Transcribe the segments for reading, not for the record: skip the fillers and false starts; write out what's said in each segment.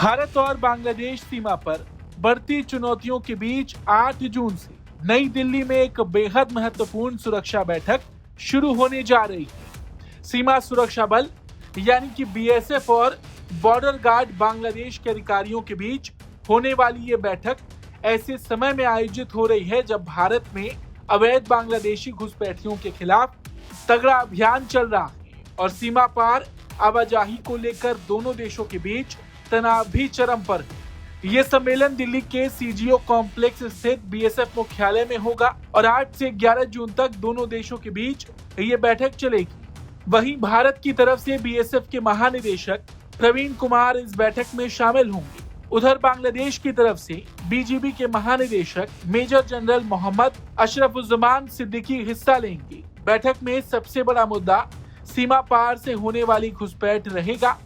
भारत और बांग्लादेश सीमा पर बढ़ती चुनौतियों के बीच 8 जून से नई दिल्ली में एक बेहद महत्वपूर्ण सुरक्षा बैठक शुरू होने जा रही है। सीमा सुरक्षा बल यानी कि बीएसएफ और बॉर्डर गार्ड बांग्लादेश के अधिकारियों के बीच होने वाली ये बैठक ऐसे समय में आयोजित हो रही है जब भारत में अवैध बांग्लादेशी घुसपैठियों के खिलाफ तगड़ा अभियान चल रहा है और सीमा पार आवाजाही को लेकर दोनों देशों के बीच तनाव भी चरम पर है। ये सम्मेलन दिल्ली के सीजीओ कॉम्प्लेक्स स्थित बीएसएफ मुख्यालय में होगा और 8 से 11 जून तक दोनों देशों के बीच ये बैठक चलेगी। वहीं भारत की तरफ से बीएसएफ के महानिदेशक प्रवीण कुमार इस बैठक में शामिल होंगे। उधर बांग्लादेश की तरफ से बीजीबी के महानिदेशक मेजर जनरल मोहम्मद अशरफुज्जमान सिद्दीकी हिस्सा लेंगे। बैठक में सबसे बड़ा मुद्दा सीमा पार से होने वाली घुसपैठ रहेगा।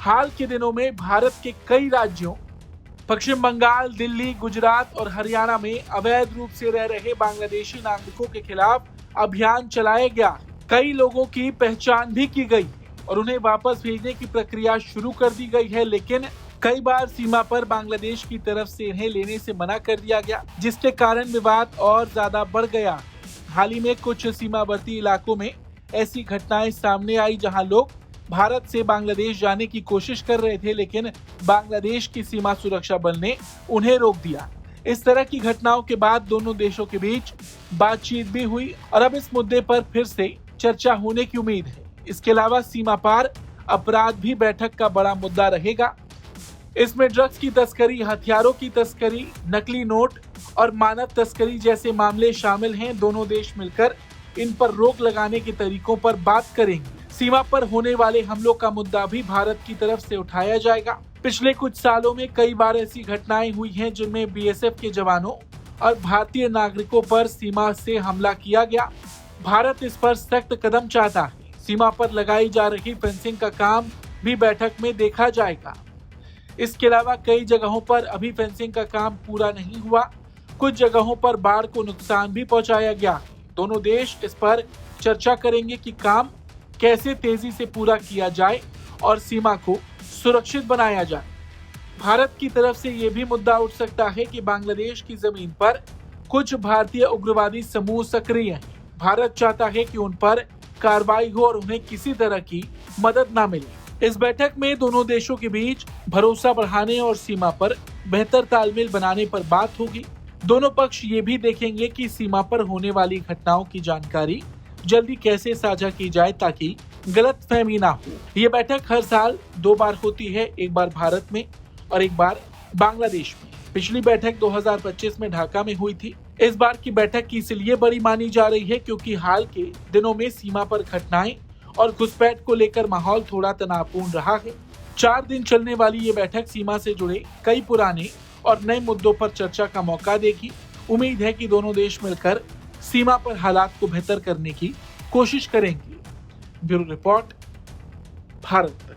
हाल के दिनों में भारत के कई राज्यों पश्चिम बंगाल, दिल्ली, गुजरात और हरियाणा में अवैध रूप से रह रहे बांग्लादेशी नागरिकों के खिलाफ अभियान चलाया गया। कई लोगों की पहचान भी की गई और उन्हें वापस भेजने की प्रक्रिया शुरू कर दी गई है, लेकिन कई बार सीमा पर बांग्लादेश की तरफ से इन्हें लेने से मना कर दिया गया, जिसके कारण विवाद और ज्यादा बढ़ गया। हाल ही में कुछ सीमावर्ती इलाकों में ऐसी घटनाएं सामने आई जहां लोग भारत से बांग्लादेश जाने की कोशिश कर रहे थे, लेकिन बांग्लादेश की सीमा सुरक्षा बल ने उन्हें रोक दिया। इस तरह की घटनाओं के बाद दोनों देशों के बीच बातचीत भी हुई और अब इस मुद्दे पर फिर से चर्चा होने की उम्मीद है। इसके अलावा सीमा पार अपराध भी बैठक का बड़ा मुद्दा रहेगा। इसमें ड्रग्स की तस्करी, हथियारों की तस्करी, नकली नोट और मानव तस्करी जैसे मामले शामिल हैं। दोनों देश मिलकर इन पर रोक लगाने के तरीकों पर बात करेंगे। सीमा पर होने वाले हमलों का मुद्दा भी भारत की तरफ से उठाया जाएगा। पिछले कुछ सालों में कई बार ऐसी घटनाएं हुई हैं जिनमें बीएसएफ के जवानों और भारतीय नागरिकों पर सीमा से हमला किया गया। भारत इस पर सख्त कदम चाहता है। सीमा पर लगाई जा रही फेंसिंग का काम भी बैठक में देखा जाएगा। इसके अलावा कई जगहों पर अभी फेंसिंग का काम पूरा नहीं हुआ। कुछ जगहों पर बाढ़ को नुकसान भी पहुंचाया गया। दोनों देश इस पर चर्चा करेंगे कि काम कैसे तेजी से पूरा किया जाए और सीमा को सुरक्षित बनाया जाए। भारत की तरफ से ये भी मुद्दा उठ सकता है कि बांग्लादेश की जमीन पर कुछ भारतीय उग्रवादी समूह सक्रिय हैं। भारत चाहता है कि उन पर कार्रवाई हो और उन्हें किसी तरह की मदद न मिले। इस बैठक में दोनों देशों के बीच भरोसा बढ़ाने और सीमा पर बेहतर तालमेल बनाने पर बात होगी। दोनों पक्ष ये भी देखेंगे कि सीमा पर होने वाली घटनाओं की जानकारी जल्दी कैसे साझा की जाए ताकि गलतफहमी ना हो। ये बैठक हर साल 2 बार होती है, एक बार भारत में और एक बार बांग्लादेश में। पिछली बैठक 2025 में ढाका में हुई थी। इस बार की बैठक इसलिए बड़ी मानी जा रही है क्योंकि हाल के दिनों में सीमा पर घटनाएं और घुसपैठ को लेकर माहौल थोड़ा तनावपूर्ण रहा है। 4 दिन चलने वाली ये बैठक सीमा से जुड़े कई पुराने और नए मुद्दों पर चर्चा का मौका देगी। उम्मीद है कि दोनों देश मिलकर सीमा पर हालात को बेहतर करने की कोशिश करेंगे। ब्यूरो रिपोर्ट, भारत तक।